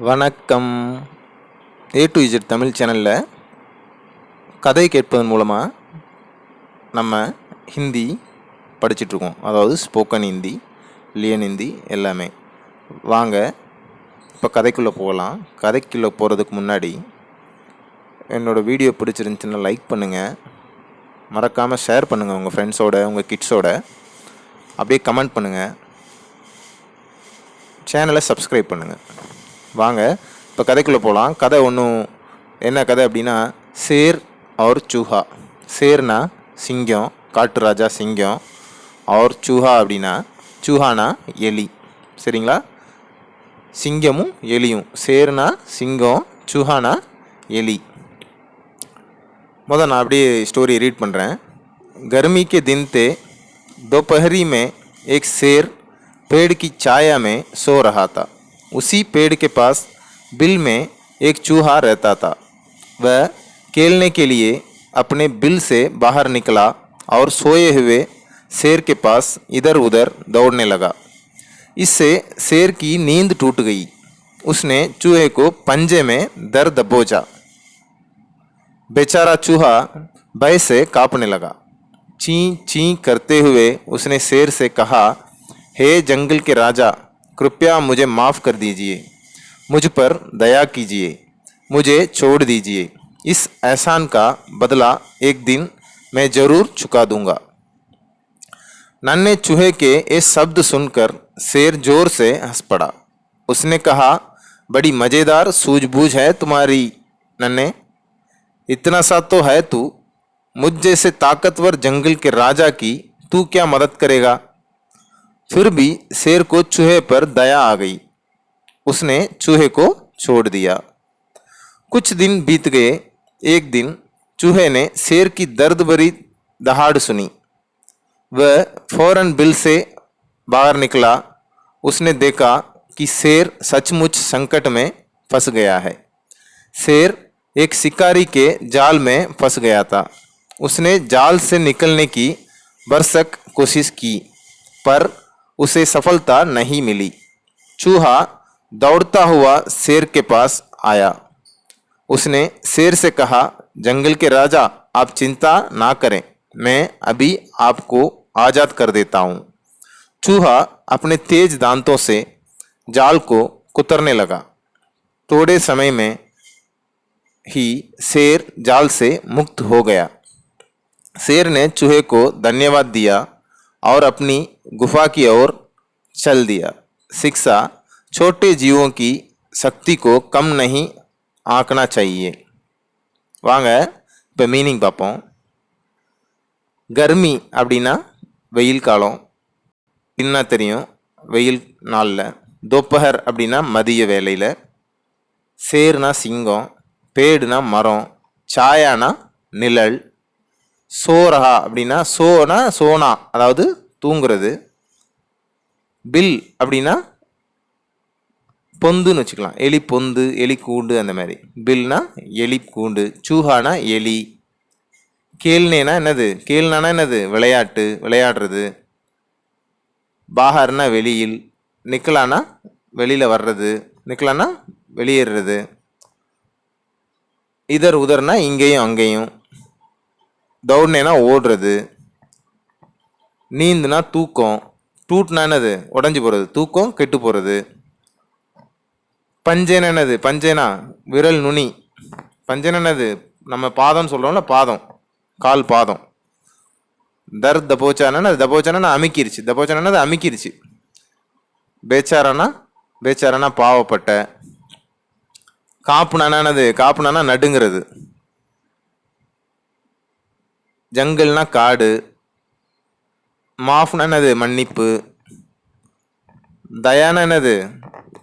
வணக்கம். A to Z Tamil சேனலில் கதை கேட்பதன் மூலமாக நம்ம ஹிந்தி படிச்சிட்ருக்கோம். அதாவது ஸ்போக்கன் ஹிந்தி, லியன் ஹிந்தி எல்லாமே. வாங்க இப்போ கதைக்குள்ளே போகலாம். கதைக்குள்ளே போகிறதுக்கு முன்னாடி என்னோடய வீடியோ பிடிச்சிருந்துச்சுன்னா லைக் பண்ணுங்கள், மறக்காமல் ஷேர் பண்ணுங்கள் உங்கள் ஃப்ரெண்ட்ஸோட, உங்கள் கிட்ஸோட. அப்படியே கமெண்ட் பண்ணுங்கள், சேனலை சப்ஸ்கிரைப் பண்ணுங்கள். வாங்க இப்போ கதைக்குள்ளே போகலாம். கதை என்ன கதை அப்படின்னா, சேர் और चूहा. சேர்னா சிங்கம், காட்டு ராஜா சிங்கம். और चूहा அப்படின்னா, चूहाனா எலி. சரிங்களா? சிங்கமும் எலியும். சேர்னா சிங்கம், चूहाனா எலி. நான் அப்படியே ஸ்டோரி ரீட் பண்ணுறேன். गर्मी के दिन थे. दोपहरी में एक शेर पेड़ की छाया में सो रहा था. उसी पेड़ के पास बिल में एक चूहा रहता था. वह खेलने के लिए अपने बिल से बाहर निकला और सोए हुए शेर के पास इधर उधर दौड़ने लगा. इससे शेर की नींद टूट गई. उसने चूहे को पंजे में दर दबोचा. बेचारा चूहा भय से कांपने लगा. चीं चीं करते हुए उसने शेर से कहा, हे जंगल के राजा, कृपया मुझे माफ़ कर दीजिए, मुझ पर दया कीजिए, मुझे छोड़ दीजिए. इस एहसान का बदला एक दिन मैं ज़रूर चुका दूंगा. नन्हे चूहे के ये शब्द सुनकर शेर जोर से हंस पड़ा. उसने कहा, बड़ी मज़ेदार सूझबूझ है तुम्हारी नन्हे. इतना सा तो है तू. मुझ जैसे ताकतवर जंगल के राजा की तू क्या मदद करेगा. फिर भी शेर को चूहे पर दया आ गई. उसने चूहे को छोड़ दिया. कुछ दिन बीत गए. एक दिन चूहे ने शेर की दर्द भरी दहाड़ सुनी. वह फौरन बिल से बाहर निकला. उसने देखा कि शेर सचमुच संकट में फंस गया है. शेर एक शिकारी के जाल में फंस गया था. उसने जाल से निकलने की भरसक कोशिश की, पर उसे सफलता नहीं मिली. चूहा दौड़ता हुआ शेर के पास आया. उसने शेर से कहा, जंगल के राजा, आप चिंता ना करें, मैं अभी आपको आज़ाद कर देता हूँ. चूहा अपने तेज दांतों से जाल को कुतरने लगा. थोड़े समय में ही शेर जाल से मुक्त हो गया. शेर ने चूहे को धन्यवाद दिया और अपनी गुफा की ओर चल दिया. शिक्षा, छोटे जीवों की शक्ति को कम नहीं आंकना चाहिए. வாங்க இப்போ மீனிங் பார்ப்போம். கர்மி அப்படின்னா வெயில் காலம், என்ன தெரியும், வெயில் நாளில். தோப்பஹர் அப்படின்னா மதிய வேலையில். சேர்னா சிங்கம், பேடுனா மரம், சாயானா நிழல், சோரஹா அப்படின்னா சோனா அதாவது தூங்குறது. பில் அப்படின்னா பொந்துன்னு வச்சுக்கலாம், எலி பொந்து, எலி கூண்டு அந்த மாதிரி. பில்னா எலி கூண்டு, சூஹானா எலி. கேள்னேனா என்னது, கேள்னானா என்னது, விளையாட்டு, விளையாடுறது. பாகர்னா வெளியில், நிக்கலானா வெளியில் வர்றது, நிக்கலானா வெளியேறது. இதர் உதர்னா இங்கேயும் அங்கேயும். தௌடுனேனா ஓடுறது. நீந்துனா தூக்கம். டூட்னா என்னது, உடஞ்சி போகிறது, தூக்கம் கெட்டு போகிறது. பஞ்சேனா என்னது, பஞ்சேனா விரல் நுனி. பஞ்சேனா என்னது, நம்ம பாதம்னு சொல்கிறோம்ல, பாதம், கால் பாதம். தர் தபோச்சானா தபோச்சானா அமுக்கிருச்சு, தபோச்சானா அது அமுக்கிருச்சு. பேச்சாரானா பாவப்பட்ட. காப்புனானா என்னது, காப்புனானா நடுங்கிறது. ஜங்கல்னா காடு. மாஃப்னா என்னது, மன்னிப்பு. தயானா என்னது,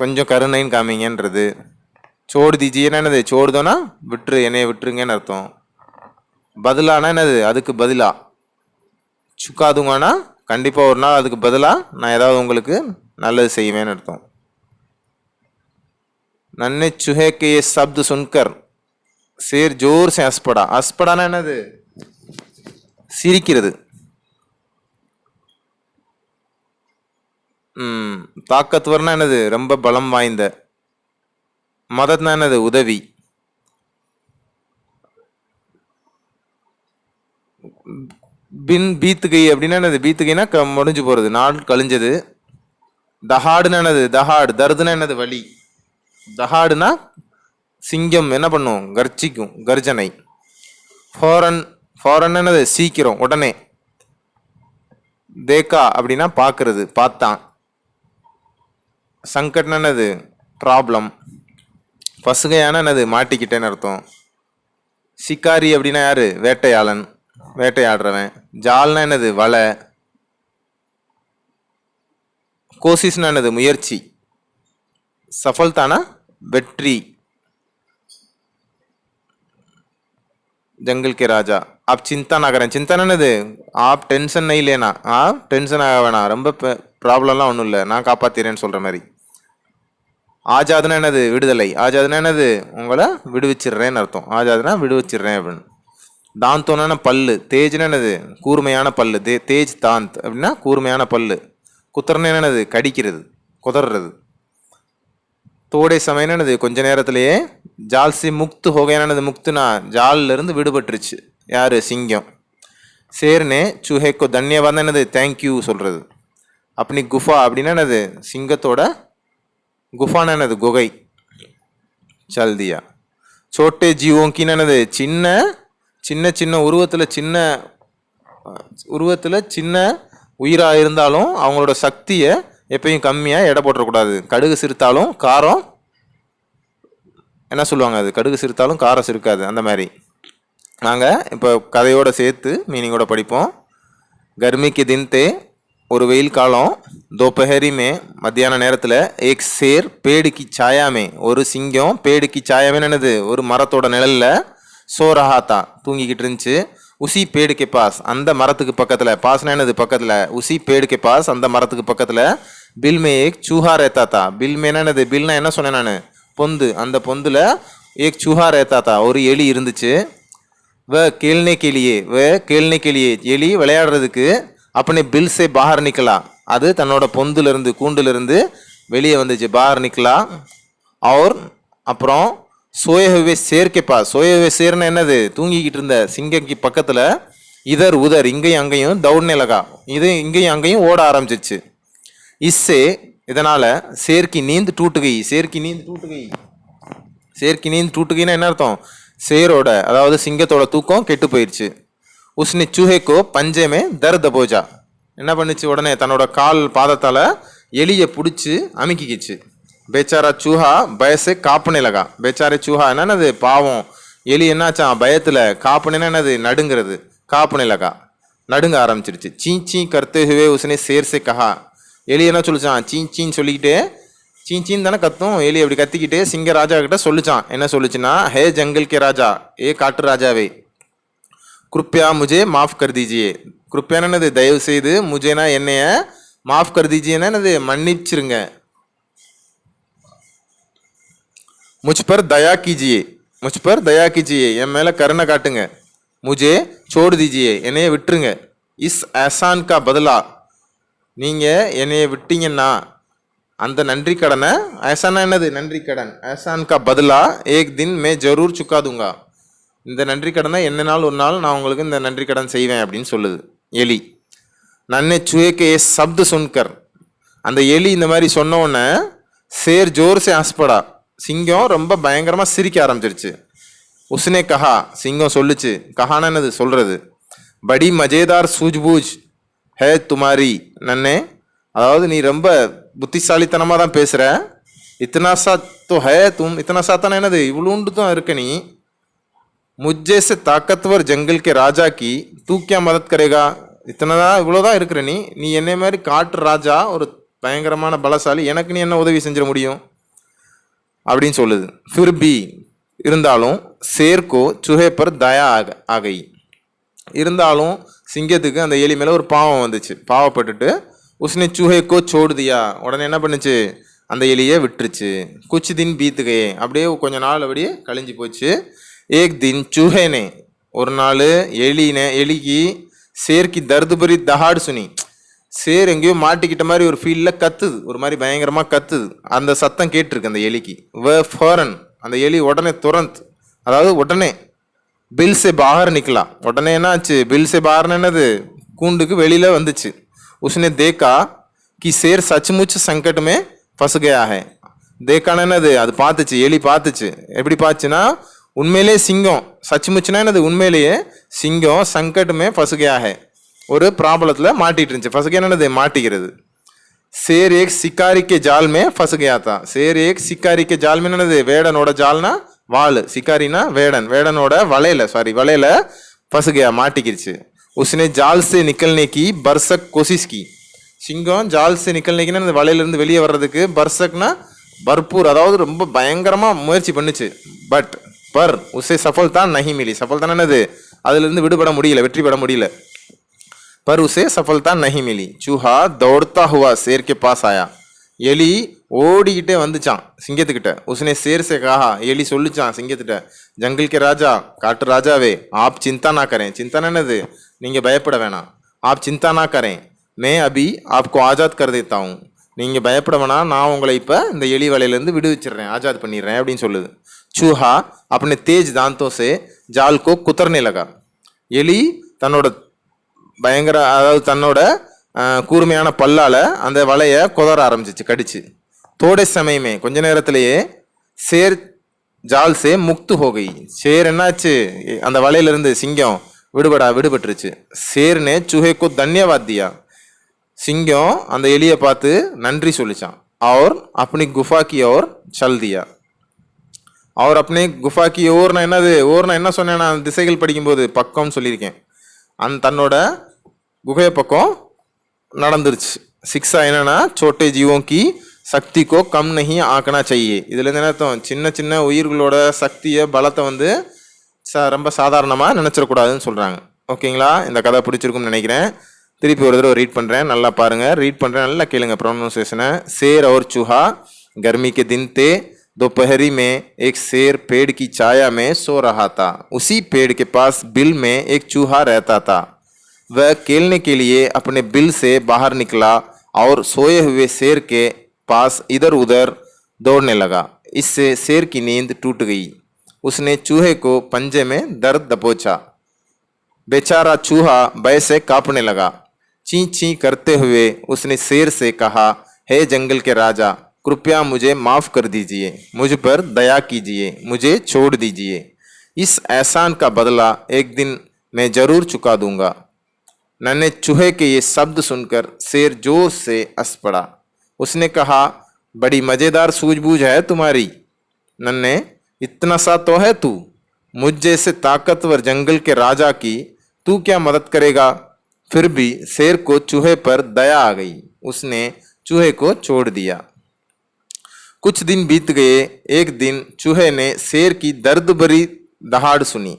கொஞ்சம் கருணைன்னு காமிங்கன்றது. சோடு தீஜியனா என்னது, சோடுதோனா விட்டுரு, என்னைய விட்டுருங்கன்னு அர்த்தம். பதிலானா என்னது, அதுக்கு பதிலா. சுக்காதுங்கன்னா கண்டிப்பாக ஒரு நாள் அதுக்கு பதிலாக நான் ஏதாவது உங்களுக்கு நல்லது செய்வேன்னு அர்த்தம். நன்னே சுஹே கே சப்து சுன்கர் சேர் ஜோர் சே ஹஸ்படா. ஹஸ்படானா என்னது, சிரிக்கிறது. தாக்கத்வர்னா என்னது, ரொம்ப பலம் வாய்ந்த. மதத்னா என்னது உதவி. பின் பீத்துகை அப்படின்னா என்னது, பீத்துகைனா முடிஞ்சு போறது, நாள் கழிஞ்சது. தஹாடுனா என்னது, தஹாடு தர்துனா என்னது வலி. தஹாடுனா சிங்கம் என்ன பண்ணும், கர்ஜிக்கும், கர்ஜனை. ஃபாரன் ஃபாரன் என்னது சீக்கிரம், உடனே. தேக்கா அப்படின்னா பார்க்கறது, பார்த்தான். சங்கட்னா என்னது ப்ராப்ளம். பசுகையான என்னது மாட்டிக்கிட்டேன்னு அர்த்தம். சிக்காரி அப்படின்னா யாரு, வேட்டையாளன், வேட்டையாடுறவன். ஜால்னா என்னது வலை. கோசிஸ்னா என்னது முயற்சி. சஃபல்தானா வெற்றி. जंगल के राजा. आप चिंता ना करें. चिंता என்னது, आप टेंशन नहीं लेना. டென்ஷன் ஆக வேணாம், ரொம்ப ப்ராப்ளம்லாம் ஒன்றும் இல்லை, நான் காப்பாத்திறேன்னு சொல்ற மாதிரி. ஆஜாதுன்னா என்னது விடுதலை. ஆஜாதுன்னா என்னது உங்களை விடுவிச்சிடுறேன்னு அர்த்தம். ஆஜாதுன்னா விடுவிச்சிடுறேன் அப்படின்னு. தாந்தோன்னா பல்லு. தேஜ்னா என்னது கூர்மையான பல்லு. தேஜ் தாந்த் அப்படின்னா கூர்மையான பல்லு. குத்தர்னா என்னது கடிக்கிறது, குதறது. தோடை சமயம் என்னது கொஞ்ச நேரத்திலேயே. ஜால்சி முக்து ஹோகையானது, முக்துனா ஜால்ல இருந்து விடுபட்டுருச்சு யாரு, சிங்கம். சேர்னே சுஹேக்கோ தன்யவாதம் என்னது தேங்க்யூ சொல்றது. அப்படி குஃபா அப்படின்னா என்னது சிங்கத்தோட குஃபான என்னது குகை. சல்தியா. சோட்டே ஜீவோங்கின்னு என்னது சின்ன சின்ன சின்ன உருவத்தில் சின்ன உயிராக இருந்தாலும் அவங்களோட சக்தியை எப்பயும் கம்மியாக எடை போட்டுறக்கூடாது. கடுகு சிரித்தாலும் காரம் என்ன சொல்லுவாங்க, அது கடுகு சிரித்தாலும் காரம் சிரிக்காது, அந்த மாதிரி. நாங்கள் இப்போ கதையோட சேர்த்து மீனிங்கோட படிப்போம். கர்மிக்கு தின்தே ஒரு வெயில் காலம். தோப்பஹரிமே மத்தியான நேரத்தில். ஏக் சேர் பேடுக்கு சாயாமே ஒரு சிங்கம். பேடுக்கு சாயாமே என்னது ஒரு மரத்தோட நிழல்ல. சோ ரஹாத்தா தூங்கிக்கிட்டு இருந்துச்சு. உசி பேடுக்கு பாஸ் அந்த மரத்துக்கு பக்கத்தில். பாஸ்னா என்னது பக்கத்தில். உசி பேடுக்கு பாஸ் அந்த மரத்துக்கு பக்கத்தில். பில்மே ஏக் சூஹா ரேத்தாத்தா. பில்மேனா என்னது, பில்னா என்ன சொன்னேன் நான், பொந்து. அந்த பொந்துல ஏக் சூஹா ரேத்தாத்தா ஒரு எலி இருந்துச்சு. கேள்னே கேளியே எலி விளையாடுறதுக்கு. அப்பனே பில் சே பாஹர் நிக்கலா அது தன்னோட பொந்துல இருந்து கூண்டுல இருந்து வெளியே வந்துச்சு. பாஹர் நிக்கலா. அவர் அப்புறம் சோயஹுவே சேர்க்கே பாஸ். சோயஹுவே சேர்னு என்னது தூங்கிக்கிட்டு இருந்த சிங்கக்கு பக்கத்துல. இதர் உதர் இங்கேயும் அங்கேயும் தௌட்னே லகா இது இங்கேயும் அங்கேயும் ஓட ஆரம்பிச்சிச்சு. இஸ்ஸே இதனால சேர்க்கி நீந்து டூட்டுகை. சேர்க்கி நீந்து டூட்டுகைன்னா என்ன அர்த்தம், சேரோட அதாவது சிங்கத்தோட தூக்கம் கெட்டு போயிடுச்சு. உஸ்னி சூஹேக்கோ பஞ்சேமே தர்த போஜா. என்ன பண்ணுச்சு, உடனே தன்னோட கால் பாதத்தால எலியை பிடிச்சி அமுக்கிக்கிச்சு. பேச்சாரா சூஹா பயசே காப்புனே லகா. பேச்சாரே சூஹா என்னது பாவம் எலி என்னாச்சான் பயத்துல. காப்புனேன்னா என்னது நடுங்கிறது. காப்புனே லகா நடுங்க ஆரம்பிச்சிருச்சு. சீ கர்த்தே ஹுவே உஸ்னே சேர் சே கஹா. எலி என்ன சொல்லிச்சான், சீன்னு சொல்லிக்கிட்டே. சீன்னு தானே கத்தும். எலி அப்படி கத்திக்கிட்டே சிங்க ராஜா கிட்ட சொல்லிச்சான். என்ன சொல்லிச்சுன்னா, ஹே ஜங்கல் கே ராஜா, ஏ காட்டு ராஜாவே, கிருப்பியா முஜே மாஃப் கர் தீஜியே. கிருப்பியான என்னது தயவு செய்து, முஜேனா என்னைய, மாஃப் கர் தீஜியேன்னா என்னது மன்னிச்சிருங்க. முஜ் பர் தயா கீஜியே, என் மேல கருணை காட்டுங்க. முஜே சோடு தீஜியே, என்னைய விட்டுருங்க. இஸ் அசான் கா பதிலா, நீங்க என்னைய விட்டீங்கன்னா அந்த நன்றி கடனை. ஐசானா என்னது நன்றி கடன். ஐசான் கா பதிலா ஏக் தின் மே ஜரூர் சுக்கா தூங்கா. இந்த நன்றி கடனை என்ன நாள் ஒரு நாள் நான் உங்களுக்கு இந்த நன்றி கடன் செய்வேன் அப்படின்னு சொல்லுது எலி. நன்னே சுயக்கே சப்து சுன்கர். அந்த எலி இந்த மாதிரி சொன்ன உடனே சேர் ஜோர் சே ஆஸ்படா. சிங்கம் ரொம்ப பயங்கரமா சிரிக்க ஆரம்பிச்சிருச்சு. உஸ்னே கஹா, சிங்கம் சொல்லுச்சு. கஹானா என்னது சொல்றது. படி மஜேதார் சூஜ்பூஜ் ஹே துமாரி நன்னே, அதாவது நீ ரொம்ப புத்திசாலித்தனமாக தான் பேசுகிற. இத்தனா சா தோ ஹே தும். இத்தனா சாத்தான என்னது இவ்வளோண்டு தான் இருக்க நீ. முஜ்ஜே சே தாக்கத்வர் ஜங்கல் கே ராஜா கி தூ கியா மதத் கரேகா. இத்தனைதான் இவ்வளோதான் இருக்கிற நீ என்னை மாதிரி காட்டு ராஜா, ஒரு பயங்கரமான பலசாலி, எனக்கு நீ என்ன உதவி செஞ்சிட முடியும் அப்படின்னு சொல்லுது. ஃபிர்பி இருந்தாலும் சேர்க்கோ சுஹே பர் தயா ஆகை. இருந்தாலும் சிங்கத்துக்கு அந்த எலி மேலே ஒரு பாவம் வந்துச்சு. பாவப்பட்டுட்டு உஸ்னே சூஹேக்கோ சோடு தியா, உடனே என்ன பண்ணுச்சு, அந்த எலியை விட்டுருச்சு. குச் தின் பீத்துகே, அப்படியே கொஞ்ச நாள் அப்படியே கழிஞ்சு போச்சு. ஏக் தின் சூஹேனே, ஒரு நாள் எலிக்கு சேர்க்கி தர்து பரி தஹாடு சுனி. சேர் எங்கேயோ மாட்டிக்கிட்ட மாதிரி ஒரு ஃபீல்டில் கத்துது, ஒரு மாதிரி பயங்கரமாக கத்துது. அந்த சத்தம் கேட்டிருக்கு அந்த எலிக்கு. வ ஃபாரன் அந்த எலி உடனே तुरंत அதாவது உடனே बिल से बाहर निकला உடனே என்னாச்சு बिल से बाहर என்னது கூண்டுக்கு வெளியில வந்துச்சு उसने देखा कि शेर सचमुच संकट में फंस गया है தேக்கான என்னது அது பார்த்துச்சு எலி பார்த்துச்சு எப்படி பார்த்துச்சுன்னா உண்மையிலேயே சிங்கம் சச்சுமுச்சுனா என்னது உண்மையிலேயே சிங்கம் சங்கட்டுமே फंस गया है ஒரு ப்ராப்ளத்தில் மாட்டிட்டு இருந்துச்சு फंस गया என்னது மாட்டிக்கிறது शेर एक शिकारी के जाल में फंस गया था शेर एक शिकारी के जाल में என்னது வேடனோட ஜால்னா வாள் शिकारीனா வேடன் வேடனோட வலையில फंस गया மாட்டிக்கிருச்சு उसने जाल से निकलने की बरसक कोशिश की சிங்கம் जाल से निकलने की அந்த வலையில இருந்து வெளியே வர்றதுக்கு बरसकனா भरपूर அதாவது ரொம்ப பயங்கரமா முயற்சி பண்ணுச்சு பட் पर उसे सफलता नहीं मिली सफलता என்னது அதில இருந்து விடுபட முடியல வெற்றி பெற முடியல पर उसे सफलता नहीं मिली चूहा दौड़ता हुआ शेर के पास आया எலி ஓடிக்கிட்டே வந்துச்சான் சிங்கத்துக்கிட்ட उसने शेर से कहा எலி சொல்லுச்சான் சிங்கத்திட்ட जंगल के राजा காட்டு ராஜாவே आप चिंता ना करें चिंता என்னது நீங்க பயப்பட வேணாம் आप चिंता ना करें मैं अभी आपको आजाद कर देता हूँ நீங்க பயப்பட வேணாம் நான் உங்களை இப்ப இந்த எலி வலையில இருந்து விடுவிச்சிடுறேன் ஆஜாத் பண்ணிடுறேன் அப்படின்னு சொல்லுது चूहा अपने तेज दांतों से जाल को कुतरने लगा எலி தன்னோட பயங்கர அதாவது தன்னோட கூர்மையான பல்லால அந்த வலையை குதற ஆரம்பிச்சிச்சு கடிச்சு थोड़े समय में கொஞ்ச நேரத்திலேயே शेर जाल से मुक्त हो गई शेर என்னாச்சு அந்த வலையில இருந்து சிங்கம் விடுபட்டுருச்சு शेर ने चूहे को धन्यवाद दिया சிங்கம் அந்த எலியை பார்த்து நன்றி சொல்லிச்சான் और अपनी गुफा की ओर चल दिया और अपने गुफा की ओर நான் என்னது ஓர் நான் என்ன சொன்னேன் நான் திசைகள் படிக்கும்போது பக்கம்னு சொல்லியிருக்கேன் அந்த தன்னோட गुहे पक्कों நடந்துருச்சு शिक्षा என்னன்னா छोटे जीवों की शक्ति को कम नहीं आंकना चाहिए இதுல என்ன அர்த்தம் சின்ன சின்ன உயிர்களோட சக்தியை பலத்தை வந்து ரொம்ப சாதாரணமா நினைச்சிர கூடாதுன்னு சொல்றாங்க ஓகேங்களா இந்த கதை பிடிச்சிருக்கும்னு நினைக்கிறேன் திருப்பி ஒரு தடவை ரீட் பண்றேன் நல்லா பாருங்க ரீட் பண்றேன் நல்லா கேளுங்க ப்ரொனன்சியேஷனை शेर और चूहा गर्मी के दिन थे दोपहरी में एक शेर पेड़ की छाया में सो रहा था उसी पेड़ के पास बिल में एक चूहा रहता था वह खेलने के लिए अपने बिल से बाहर निकला और सोए हुए शेर के पास इधर उधर दौड़ने लगा इससे शेर की नींद टूट गई उसने चूहे को पंजे में दर्द दबोचा बेचारा चूहा भय से कांपने लगा ची ची करते हुए उसने शेर से कहा हे जंगल के राजा कृपया मुझे माफ़ कर दीजिए मुझ पर दया कीजिए मुझे छोड़ दीजिए इस एहसान का बदला एक दिन मैं जरूर चुका दूंगा नन्हे चूहे के ये शब्द सुनकर शेर जोर से हंस पड़ा उसने कहा बड़ी मज़ेदार सूझबूझ है तुम्हारी नन्हे इतना सा तो है तू मुझ जैसे ताकतवर जंगल के राजा की तू क्या मदद करेगा फिर भी शेर को चूहे पर दया आ गई उसने चूहे को छोड़ दिया कुछ दिन बीत गए एक दिन चूहे ने शेर की दर्द भरी दहाड़ सुनी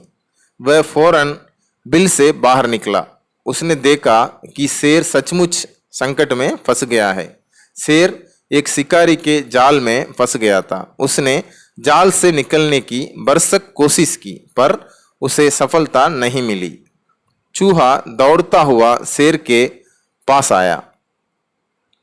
वह फौरन बिल से बाहर निकला उसने देखा कि शेर सचमुच संकट में फंस गया है शेर एक शिकारी के जाल में फंस गया था उसने जाल से निकलने की बरसक कोशिश की पर उसे सफलता नहीं मिली चूहा दौड़ता हुआ शेर के पास आया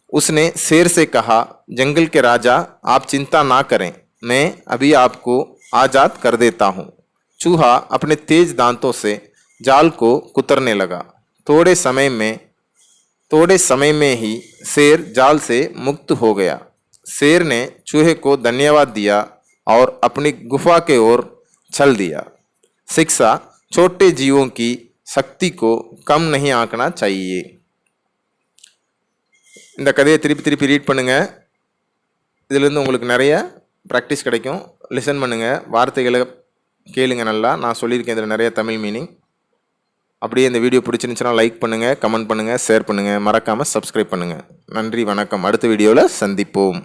उसने शेर से कहा जंगल के राजा आप चिंता ना करें मैं अभी आपको आज़ाद कर देता हूँ चूहा अपने तेज दांतों से जाल को कुतरने लगा थोड़े समय में ही शेर जाल से मुक्त हो गया शेर ने चूहे को धन्यवाद दिया और अपनी गुफा के ओर चल दिया शिक्षा छोटे जीवों की शक्ति को कम नहीं आंकना चाहिए இந்த கதையை திருப்பி திருப்பி ரீட் பண்ணுங்க இதிலிருந்து உங்களுக்கு நிறைய ப்ராக்டிஸ் கிடைக்கும் லிசன் பண்ணுங்க வார்த்தைகளை கேளுங்க நல்லா நான் சொல்லியிருக்கேன் இதில் நிறைய தமிழ் மீனிங் அப்படியே இந்த வீடியோ பிடிச்சிருந்துச்சுன்னா லைக் பண்ணுங்கள் கமெண்ட் பண்ணுங்கள் ஷேர் பண்ணுங்கள் மறக்காமல் சப்ஸ்கிரைப் பண்ணுங்கள் நன்றி வணக்கம் அடுத்த வீடியோவில் சந்திப்போம்